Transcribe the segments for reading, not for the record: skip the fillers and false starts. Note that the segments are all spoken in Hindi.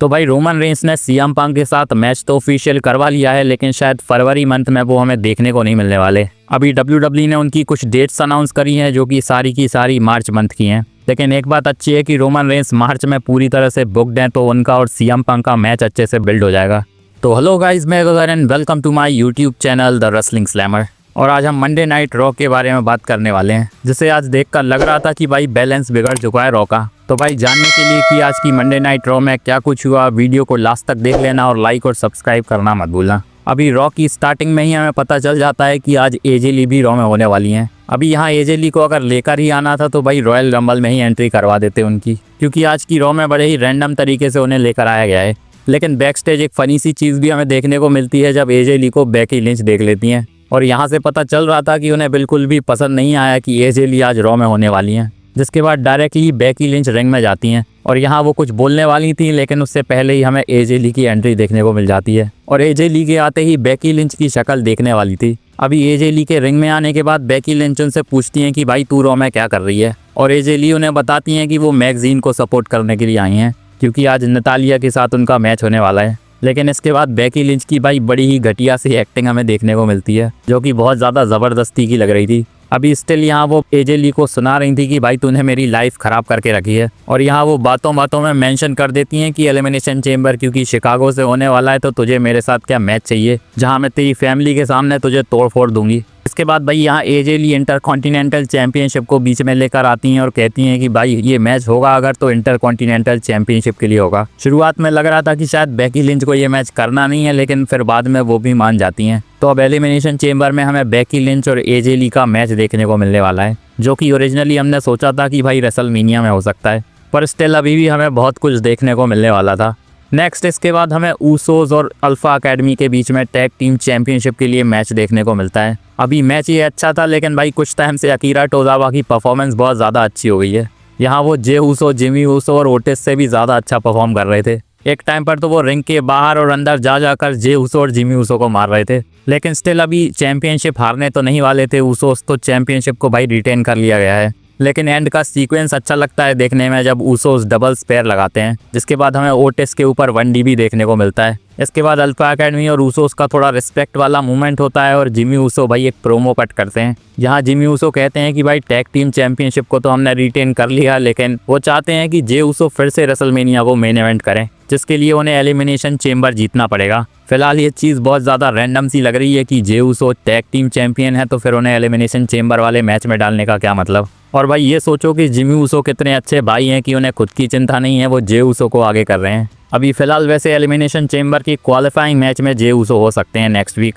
तो भाई रोमन रेंस ने सीएम पंक के साथ मैच तो ऑफिशियल करवा लिया है, लेकिन शायद फरवरी मंथ में वो हमें देखने को नहीं मिलने वाले। अभी WWE ने उनकी कुछ डेट्स अनाउंस करी हैं जो कि सारी की सारी मार्च मंथ की हैं। लेकिन एक बात अच्छी है कि रोमन रेंस मार्च में पूरी तरह से बुकड हैं, तो उनका और सीएम पंक का मैच अच्छे से बिल्ड हो जाएगा। तो हेलो गाइस, मैं Gagan and welcome to my YouTube channel the wrestling slammer. और आज हम मंडे नाइट रॉ के बारे में बात करने वाले हैं, जिसे आज देखकर लग रहा था कि भाई बैलेंस बिगड़ चुका है रॉ का। तो भाई जानने के लिए कि आज की मंडे नाइट रॉ में क्या कुछ हुआ, वीडियो को लास्ट तक देख लेना और लाइक और सब्सक्राइब करना मत भूलना। अभी रॉ की स्टार्टिंग में ही हमें पता चल जाता है कि आज एजे ली भी रॉ में होने वाली हैं। अभी यहाँ एजे ली को अगर लेकर ही आना था तो भाई रॉयल रंबल में ही एंट्री करवा देते उनकी, क्योंकि आज की रॉ में बड़े ही रैंडम तरीके से उन्हें लेकर आया गया है। लेकिन बैक स्टेज एक फनी सी चीज़ भी हमें देखने को मिलती है जब एजे ली को बेकी लिंच देख लेती हैं, और यहाँ से पता चल रहा था कि उन्हें बिल्कुल भी पसंद नहीं आया कि एजे ली आज रॉ में होने वाली हैं। जिसके बाद डायरेक्टली बेकी लिंच रिंग में जाती हैं और यहाँ वो कुछ बोलने वाली थी, लेकिन उससे पहले ही हमें एजे ली की एंट्री देखने को मिल जाती है। और एजे ली के आते ही बेकी लिंच की शक्ल देखने वाली थी। अभी एजे ली के रिंग में आने के बाद बेकी लिंच उनसे पूछती हैं कि भाई तू रॉ में क्या कर रही है, और एजे ली उन्हें बताती हैं कि वो मैगजीन को सपोर्ट करने के लिए आई हैं, क्योंकि आज नतालिया के साथ उनका मैच होने वाला है। लेकिन इसके बाद बेकी लिंच की भाई बड़ी ही घटिया सी एक्टिंग हमें देखने को मिलती है, जो कि बहुत ज़्यादा ज़बरदस्ती की लग रही थी। अभी स्टिल यहाँ वो एजे ली को सुना रही थी कि भाई तूने मेरी लाइफ ख़राब करके रखी है, और यहाँ वो बातों बातों में मेंशन कर देती हैं कि एलिमिनेशन चेंबर क्योंकि शिकागो से होने वाला है, तो तुझे मेरे साथ क्या मैच चाहिए जहाँ मैं तेरी फैमिली के सामने तुझे तोड़ फोड़ दूंगी। इसके बाद भाई यहाँ एजे ली इंटरकॉन्टिनेंटल चैंपियनशिप को बीच में लेकर आती हैं और कहती हैं कि भाई ये मैच होगा अगर तो इंटरकॉन्टिनेंटल चैंपियनशिप के लिए होगा। शुरुआत में लग रहा था कि शायद बेकी लिंच को ये मैच करना नहीं है, लेकिन फिर बाद में वो भी मान जाती हैं। तो अब एलिमिनेशन चेंबर में हमें बेकी लिंच और एजे ली का मैच देखने को मिलने वाला है, जो कि ओरिजिनली हमने सोचा था कि भाई रेसलमेनिया में हो सकता है, पर स्टिल अभी भी हमें बहुत कुछ देखने को मिलने वाला था। नेक्स्ट इसके बाद हमें ऊसोस और अल्फा अकेडमी के बीच में टैग टीम चैंपियनशिप के लिए मैच देखने को मिलता है। अभी मैच ये अच्छा था, लेकिन भाई कुछ टाइम से अकीरा टोजावा की परफॉर्मेंस बहुत ज़्यादा अच्छी हो गई है। यहाँ वो जे ऊसो, जिमी ऊसो और ओटिस से भी ज़्यादा अच्छा परफॉर्म कर रहे थे। एक टाइम पर तो वो रिंग के बाहर और अंदर जा जाकर जे ऊसो और जिमी ऊसो को मार रहे थे, लेकिन स्टिल अभी चैंपियनशिप हारने तो नहीं वाले थे ऊसोस, तो चैंपियनशिप को भाई रिटेन कर लिया गया है। लेकिन एंड का सीक्वेंस अच्छा लगता है देखने में जब ऊसोस डबल स्पेयर लगाते हैं, जिसके बाद हमें ओटिस के ऊपर 1DB देखने को मिलता है। इसके बाद अल्फा अकेडमी और ऊसोस का थोड़ा रिस्पेक्ट वाला मूवमेंट होता है और जिमी ऊसो भाई एक प्रोमो कट करते हैं। यहाँ जिमी ऊसो कहते हैं कि भाई टैग टीम चैंपियनशिप को तो हमने रिटेन कर लिया, लेकिन वो चाहते हैं कि जे ऊसो फिर से रेसलमेनिया को मेन इवेंट करें, जिसके लिए उन्हें एलिमिनेशन चेंबर जीतना पड़ेगा। फिलहाल ये चीज़ बहुत ज़्यादा रैंडम सी लग रही है कि Jey Uso tag team champion है, तो फिर उन्हें एलिमिनेशन चेंबर वाले मैच में डालने का क्या मतलब। और भाई ये सोचो कि जिमी ऊसो कितने अच्छे भाई हैं कि उन्हें खुद की चिंता नहीं है, वो जे ऊसो को आगे कर रहे हैं। अभी फिलहाल वैसे एलिमिनेशन चेंबर की क्वालिफाइंग मैच में जे ऊसो हो सकते हैं नेक्स्ट वीक,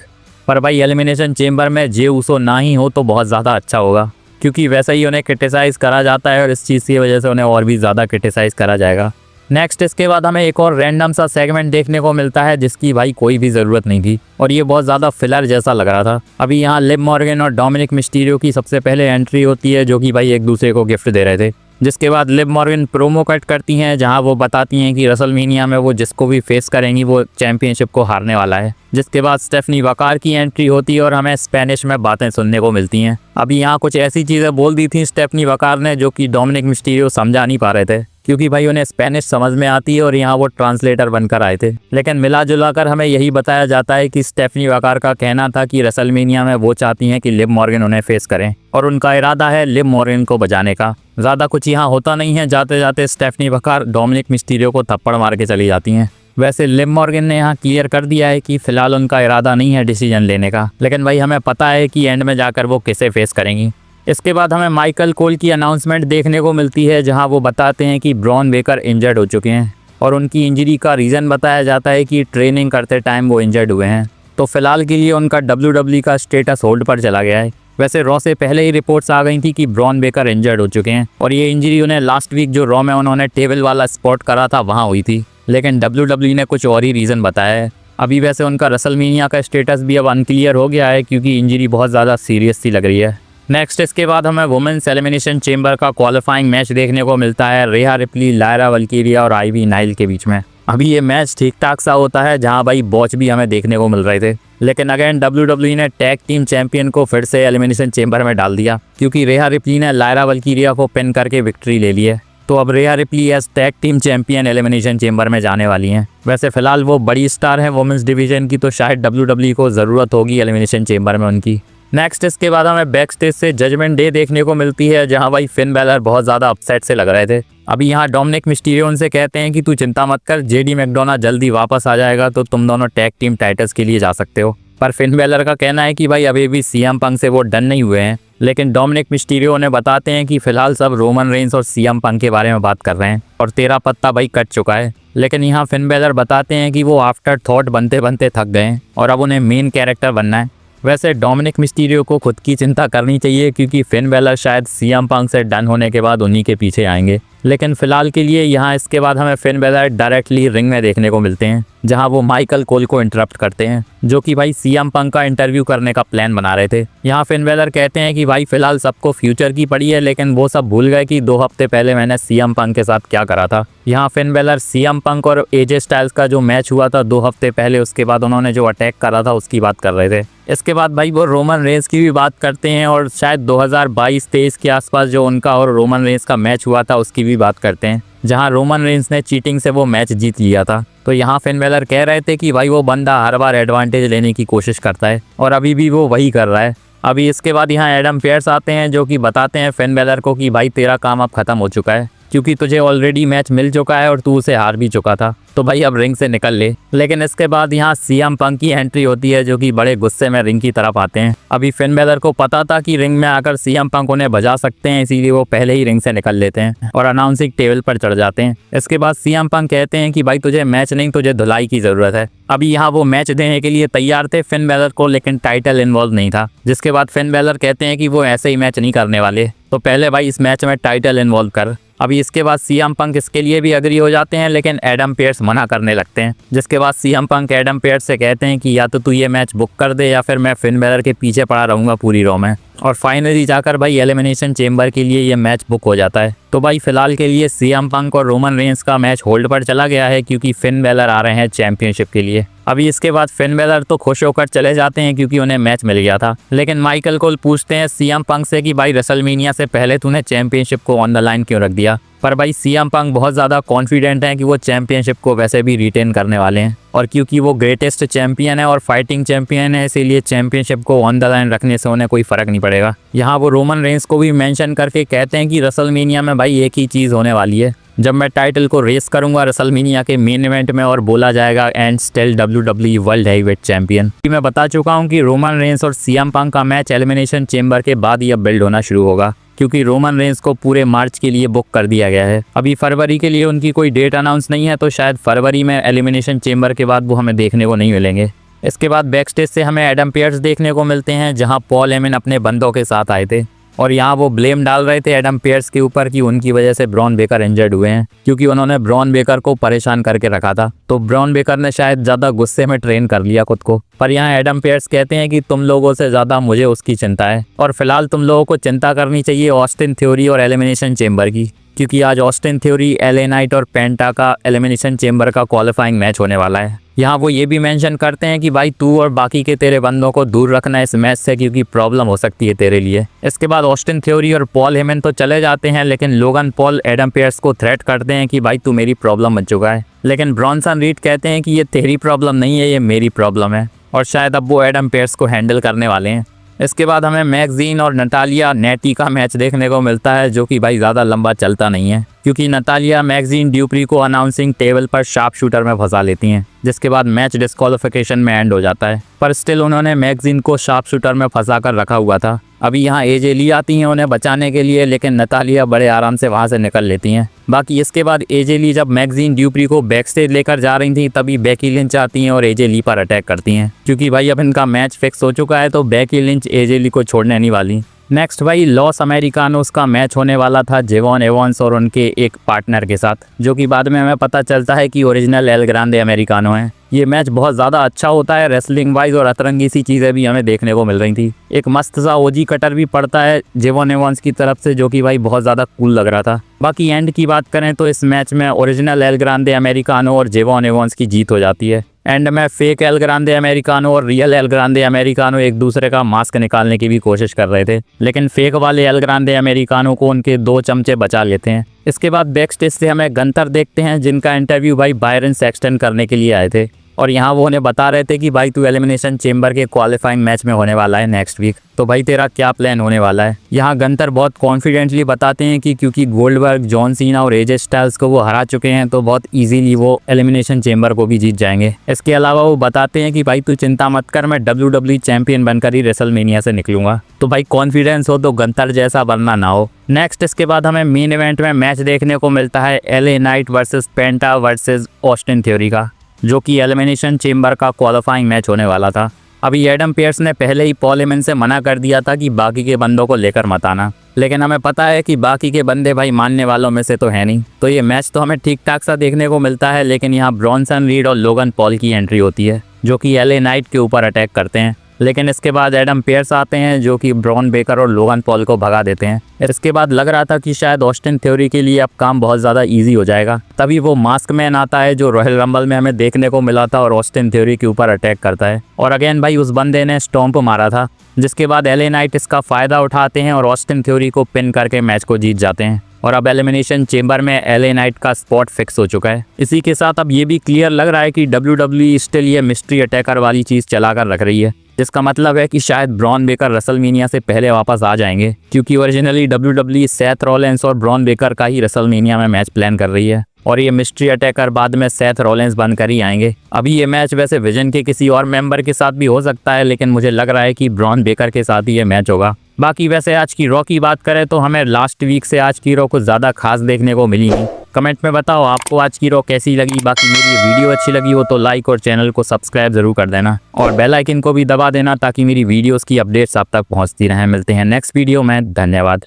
पर भाई एलिमिनेशन चेंबर में जे ऊसो ना ही हो तो बहुत ज़्यादा अच्छा होगा, क्योंकि वैसे ही उन्हें क्रिटिसाइज़ करा जाता है और इस चीज़ की वजह से उन्हें और भी ज़्यादा क्रिटिसाइज़ करा जाएगा। नेक्स्ट इसके बाद हमें एक और रैंडम सा सेगमेंट देखने को मिलता है जिसकी भाई कोई भी ज़रूरत नहीं थी, और ये बहुत ज़्यादा फिलर जैसा लग रहा था। अभी यहाँ लिव मॉर्गन और डोमिनिक मिस्टीरियो की सबसे पहले एंट्री होती है, जो कि भाई एक दूसरे को गिफ्ट दे रहे थे। जिसके बाद लिव मॉर्गन प्रोमो कट करती हैं, जहां वो बताती हैं कि रेसलमेनिया में वो जिसको भी फेस करेंगी वो चैंपियनशिप को हारने वाला है। जिसके बाद स्टेफनी वकार की एंट्री होती है और हमें स्पेनिश में बातें सुनने को मिलती हैं। अभी यहाँ कुछ ऐसी चीज़ें बोल दी थी स्टेफनी वकार ने जो कि डोमिनिक मिस्टीरियो समझा नहीं पा रहे थे, क्योंकि भाई उन्हें स्पेनिश समझ में आती है और यहाँ वो ट्रांसलेटर बनकर आए थे। लेकिन मिला जुला कर हमें यही बताया जाता है कि स्टेफनी वकार का कहना था कि रेसलमेनिया में वो चाहती हैं कि लिव मॉर्गन उन्हें फेस करें, और उनका इरादा है लिव मॉर्गन को बचाने का। ज़्यादा कुछ यहाँ होता नहीं है, जाते जाते स्टेफनी वकार डोमिनिक मिस्टीरियो को थप्पड़ मार के चली जाती हैं। वैसे लिव मॉर्गन ने यहाँ क्लियर कर दिया है कि फिलहाल उनका इरादा नहीं है डिसीजन लेने का, लेकिन भाई हमें पता है कि एंड में जाकर वो किसे फेस करेंगी। इसके बाद हमें माइकल कोल की अनाउंसमेंट देखने को मिलती है, जहां वो बताते हैं कि ब्रॉन बेकर इंजर्ड हो चुके हैं, और उनकी इंजरी का रीज़न बताया जाता है कि ट्रेनिंग करते टाइम वो इंजर्ड हुए हैं। तो फिलहाल के लिए उनका WWE का स्टेटस होल्ड पर चला गया है। वैसे रॉ से पहले ही रिपोर्ट्स आ गई थी कि ब्रॉन बेकर इंजर्ड हो चुके हैं, और ये इंजरी उन्हें लास्ट वीक जो रॉ में उन्होंने टेबल वाला स्पॉट करा था वहाँ हुई थी, लेकिन WWE ने कुछ और ही रीज़न बताया है। अभी वैसे उनका रेसलमेनिया का स्टेटस भी अब अनक्लियर हो गया है, क्योंकि इंजरी बहुत ज़्यादा सीरियस सी लग रही है। नेक्स्ट इसके बाद हमें वुमेन्स एलिमिनेशन चेंबर का क्वालिफाइंग मैच देखने को मिलता है रेहा रिप्ली, लायरा वल्कीरिया और आईवी नाइल के बीच में। अभी ये मैच ठीक ठाक सा होता है, जहां भाई बॉच भी हमें देखने को मिल रहे थे, लेकिन अगेन WWE ने टैग टीम चैंपियन को फिर से एलिमिनेशन चेंबर में डाल दिया, क्योंकि रेहा रिप्ली ने लायरा वल्कीरिया को पिन करके विक्ट्री ले ली है। तो अब Rhea Ripley as tag team champion elimination chamber में जाने वाली हैं। वैसे फिलहाल वो बड़ी स्टार है वुमेन्स डिवीजन की, तो शायद WWE को ज़रूरत होगी एलिमिनेशन चेंबर में उनकी। नेक्स्ट इसके बाद हमें बैक स्टेज से जजमेंट डे देखने को मिलती है, जहां भाई फिन बैलर बहुत ज़्यादा अपसेट से लग रहे थे। अभी यहाँ डोमिनिक मिस्टीरियो उनसे कहते हैं कि तू चिंता मत कर, जेडी मैकडोना जल्दी वापस आ जाएगा तो तुम दोनों टैग टीम टाइटल्स के लिए जा सकते हो। पर फिन बैलर का कहना है कि भाई अभी भी सीएम पंक से वो डन नहीं हुए हैं, लेकिन डोमिनिक मिस्टीरियो ने बताते हैं कि फिलहाल सब रोमन रेंस और सीएम पंक के बारे में बात कर रहे हैं और तेरा पत्ता भाई कट चुका है। लेकिन यहाँ फिन बैलर बताते हैं कि वो आफ्टर थॉट बनते बनते थक गए हैं और अब उन्हें मेन कैरेक्टर बनना है। वैसे डोमिनिक मिस्टीरियो को खुद की चिंता करनी चाहिए, क्योंकि फिन बैलर शायद सीएम पंक से डन होने के बाद उन्हीं के पीछे आएंगे। लेकिन फिलहाल के लिए यहाँ इसके बाद हमें फिन बैलर डायरेक्टली रिंग में देखने को मिलते हैं, जहां वो माइकल कोल को इंटरप्ट करते हैं, जो कि भाई सीएम पंक का इंटरव्यू करने का प्लान बना रहे थे। यहाँ फिन बैलर कहते हैं कि भाई फिलहाल सबको फ्यूचर की पड़ी है, लेकिन वो सब भूल गए कि 2 हफ्ते पहले मैंने सीएम पंक के साथ क्या करा था। यहाँ फिन बैलर सीएम पंक और एजे स्टाइल्स का जो मैच हुआ था 2 हफ्ते पहले, उसके बाद उन्होंने जो अटैक करा था उसकी बात कर रहे थे। इसके बाद भाई वो रोमन रेंस की भी बात करते हैं और शायद 2022-23 के आसपास जो उनका और रोमन रेंस का मैच हुआ था उसकी भी बात करते हैं, जहां रोमन रेंस ने चीटिंग से वो मैच जीत लिया था। तो यहाँ फिन बैलर कह रहे थे कि भाई वो बंदा हर बार एडवांटेज लेने की कोशिश करता है और अभी भी वो वही कर रहा है। अभी इसके बाद यहाँ एडम पेयर्स आते हैं, जो कि बताते हैं फिन बैलर को कि भाई तेरा काम अब खत्म हो चुका है, क्योंकि तुझे ऑलरेडी मैच मिल चुका है और तू उसे हार भी चुका था, तो भाई अब रिंग से निकल ले। लेकिन इसके बाद यहाँ सीएम पंक की एंट्री होती है, जो कि बड़े गुस्से में रिंग की तरफ आते हैं। अभी फिन बैलर को पता था कि रिंग में आकर सीएम पंक उन्हें बजा सकते हैं, इसीलिए वो पहले ही रिंग से निकल लेते हैं और अनाउंसिंग टेबल पर चढ़ जाते हैं। इसके बाद सीएम पंक कहते हैं कि भाई तुझे मैच नहीं, तुझे धुलाई की जरूरत है। अभी यहाँ वो मैच देने के लिए तैयार थे फिन बैलर को, लेकिन टाइटल इन्वॉल्व नहीं था। जिसके बाद फिन बैलर कहते हैं कि वो ऐसे ही मैच नहीं करने वाले, तो पहले भाई इस मैच में टाइटल इन्वॉल्व कर। अभी इसके बाद सीएम पंक इसके लिए भी अग्री हो जाते हैं, लेकिन एडम पेयर्स मना करने लगते हैं। जिसके बाद सीएम पंक एडम पेयर्स से कहते हैं कि या तो तू ये मैच बुक कर दे या फिर मैं फिन बैलर के पीछे पड़ा रहूंगा पूरी रॉ में। और फाइनली जाकर भाई एलिमिनेशन चेंबर के लिए ये मैच बुक हो जाता है। तो भाई फिलहाल के लिए सीएम पंक और रोमन रेंस का मैच होल्ड पर चला गया है, क्योंकि फिन बैलर आ रहे हैं चैंपियनशिप के लिए। अभी इसके बाद फिन बैलर तो खुश होकर चले जाते हैं क्योंकि उन्हें मैच मिल गया था, लेकिन माइकल कोल पूछते हैं सीएम पंक से कि भाई रेसलमेनिया से पहले तूने चैंपियनशिप को ऑन द लाइन क्यों रख दिया। पर भाई सीएम पंक बहुत ज़्यादा कॉन्फिडेंट हैं कि वो चैंपियनशिप को वैसे भी रिटेन करने वाले हैं, और क्योंकि वो ग्रेटेस्ट चैंपियन है और फाइटिंग चैंपियन है, इसीलिए चैंपियनशिप को ऑन द लाइन रखने से उन्हें कोई फ़र्क नहीं पड़ेगा। यहाँ वो रोमन रेंस को भी मेंशन करके कहते हैं कि रेसलमेनिया में भाई एक ही चीज़ होने वाली है, जब मैं टाइटल को रेस करूंगा रेसलमेनिया के मेन इवेंट में और बोला जाएगा and still WWE world heavyweight champion. मैं बता चुका हूं कि रोमन रेंस और सीएम पंक का मैच एलिमिनेशन चेंबर के बाद ही अब बिल्ड होना शुरू होगा, क्योंकि रोमन रेंस को पूरे मार्च के लिए बुक कर दिया गया है। अभी फरवरी के लिए उनकी कोई डेट अनाउंस नहीं है, तो शायद फरवरी में एलिमिनेशन चेंबर के बाद वो हमें देखने को नहीं मिलेंगे। इसके बाद बैक स्टेज से हमें एडम पेयर्स देखने को मिलते हैं, जहाँ पॉल हेमन अपने बंदों के साथ आए थे और यहाँ वो ब्लेम डाल रहे थे एडम पेयर्स के ऊपर कि उनकी वजह से ब्रॉन बेकर इंजर्ड हुए हैं, क्योंकि उन्होंने ब्रॉन बेकर को परेशान करके रखा था। तो ब्रॉन बेकर ने शायद ज़्यादा गुस्से में ट्रेन कर लिया खुद को। पर यहाँ एडम पेयर्स कहते हैं कि तुम लोगों से ज़्यादा मुझे उसकी चिंता है, और फिलहाल तुम लोगों को चिंता करनी चाहिए ऑस्टिन थ्योरी और एलिमिनेशन चेंबर की, क्योंकि आज ऑस्टिन थ्योरी, LA नाइट और पेंटा का एलिमिनेशन चेंबर का क्वालिफाइंग मैच होने वाला है। यहाँ वो ये भी मेंशन करते हैं कि भाई तू और बाकी के तेरे बंदों को दूर रखना इस मैच से, क्योंकि प्रॉब्लम हो सकती है तेरे लिए। इसके बाद ऑस्टिन थ्योरी और पॉल हेमन तो चले जाते हैं, लेकिन लोगन पॉल एडम पेयर्स को थ्रेट करते हैं कि भाई तू मेरी प्रॉब्लम बन चुका है। लेकिन ब्रॉनसन रीड कहते हैं कि ये तेरी प्रॉब्लम नहीं है, ये मेरी प्रॉब्लम है, और शायद अब वो एडम पेयर्स को हैंडल करने वाले हैं। इसके बाद हमें मैगजीन और नटालिया नेटी का मैच देखने को मिलता है, जो कि भाई ज़्यादा लंबा चलता नहीं है, क्योंकि नटालिया मैगजीन ड्यूप्री को अनाउंसिंग टेबल पर शार्प शूटर में फंसा लेती हैं, जिसके बाद मैच डिस्क्वालिफिकेशन में एंड हो जाता है। पर स्टिल उन्होंने मैगजीन को शार्प शूटर में फंसा कर रखा हुआ था। अभी यहाँ एजे ली आती हैं उन्हें बचाने के लिए, लेकिन नटालिया बड़े आराम से वहाँ से निकल लेती हैं। बाकी इसके बाद एजे ली जब मैगजीन ड्यूप्री को बैक स्टेज लेकर जा रही थी, तभी बेकी लिंच आती हैं और एजे ली पर अटैक करती हैं, क्योंकि भाई अब इनका मैच फिक्स हो चुका है, तो बेकी लिंच एजे ली को छोड़ने नहीं वाली। नेक्स्ट भाई लॉस अमेरिकानोस का मैच होने वाला था जेवॉन एवांस और उनके एक पार्टनर के साथ, जो कि बाद में हमें पता चलता है कि ओरिजिनल एल ग्रांडे अमेरिकानो हैं। ये मैच बहुत ज़्यादा अच्छा होता है रेसलिंग वाइज, और अतरंगी सी चीज़ें भी हमें देखने को मिल रही थी। एक मस्त सा ओजी कटर भी पड़ता है जेवॉन एवांस की तरफ से, जो कि भाई बहुत ज़्यादा कूल लग रहा था। बाकी एंड की बात करें तो इस मैच में ओरिजिनल एल ग्रांडे अमेरिकानो और जेवॉन एवांस की जीत हो जाती है। एंड में फेक एल ग्रांडे अमेरिकानो और रियल एल ग्रांडे अमेरिकानो एक दूसरे का मास्क निकालने की भी कोशिश कर रहे थे, लेकिन फेक वाले एल ग्रांडे अमेरिकानो को उनके 2 चमचे बचा लेते हैं। इसके बाद बैक स्टेज से हमें गंतर देखते हैं, जिनका इंटरव्यू भाई बायरन सेक्सटन करने के लिए आए थे और यहाँ वो उन्हें बता रहे थे कि भाई तू एलिमिनेशन चेंबर के क्वालिफाइंग मैच में होने वाला है नेक्स्ट वीक, तो भाई तेरा क्या प्लान होने वाला है। यहाँ गंतर बहुत कॉन्फिडेंटली बताते हैं कि क्योंकि गोल्डबर्ग, जॉन सीना और एजे स्टाइल्स को वो हरा चुके हैं तो बहुत इजीली वो एलिमिनेशन चेंबर को भी जीत जाएंगे। इसके अलावा वो बताते हैं कि भाई तू चिंता मत कर, मैं WWE चैंपियन बनकर ही रेसलमेनिया से निकलूंगा। तो भाई कॉन्फिडेंस हो तो गंतर जैसा बनना ना हो। नेक्स्ट इसके बाद हमें मेन इवेंट में मैच देखने को मिलता है LA नाइट वर्सेस पेंटा वर्सेस ऑस्टिन थ्योरी का, जो कि एलिमिनेशन चेंबर का क्वालिफाइंग मैच होने वाला था। अभी एडम पेयर्स ने पहले ही पॉल हेमन से मना कर दिया था कि बाकी के बंदों को लेकर मत आना, लेकिन हमें पता है कि बाकी के बंदे भाई मानने वालों में से तो है नहीं, तो ये मैच तो हमें ठीक ठाक सा देखने को मिलता है। लेकिन यहाँ ब्रॉन्सन रीड और लोगन पॉल की एंट्री होती है, जो कि LA नाइट के ऊपर अटैक करते हैं। लेकिन इसके बाद एडम पेयर्स आते हैं, जो कि ब्रॉन बेकर और लोगन पॉल को भगा देते हैं। इसके बाद लग रहा था कि शायद ऑस्टिन थ्योरी के लिए अब काम बहुत ज़्यादा इजी हो जाएगा। तभी वो मास्क मैन आता है, जो रॉयल रंबल में हमें देखने को मिला था, और ऑस्टिन थ्योरी के ऊपर अटैक करता है। और अगेन भाई उस बंदे ने स्टॉम्प मारा था, जिसके बाद LA नाइट इसका फ़ायदा उठाते हैं और ऑस्टिन थ्योरी को पिन करके मैच को जीत जाते हैं। और अब एलिमिनेशन चेंबर में LA नाइट का स्पॉट फिक्स हो चुका है। इसी के साथ अब ये भी क्लियर लग रहा है कि WWE स्टिल ये मिस्ट्री अटैकर वाली चीज़ चला कर रख रही है, जिसका मतलब है कि शायद ब्रॉन बेकर रेसलमेनिया से पहले वापस आ जाएंगे, क्योंकि ओरिजिनली WWE सेथ रॉलेंस और ब्रॉन बेकर का ही रेसलमेनिया में मैच प्लान कर रही है, और ये मिस्ट्री अटैकर बाद में सेथ रॉलेंस बनकर ही आएंगे। अभी ये मैच वैसे विजन के किसी और मेंबर के साथ भी हो सकता है, लेकिन मुझे लग रहा है कि ब्रॉन बेकर के साथ ही ये मैच होगा। बाकी वैसे आज की रॉ की बात करें तो हमें लास्ट वीक से आज की रॉ कुछ ज़्यादा खास देखने को मिली नहीं। कमेंट में बताओ आपको आज की रॉ कैसी लगी। बाकी मेरी ये वीडियो अच्छी लगी हो तो लाइक और चैनल को सब्सक्राइब जरूर कर देना, और बेल आइकन को भी दबा देना, ताकि मेरी वीडियोस की अपडेट्स आप तक पहुंचती रहें। मिलते हैं नेक्स्ट वीडियो में, धन्यवाद।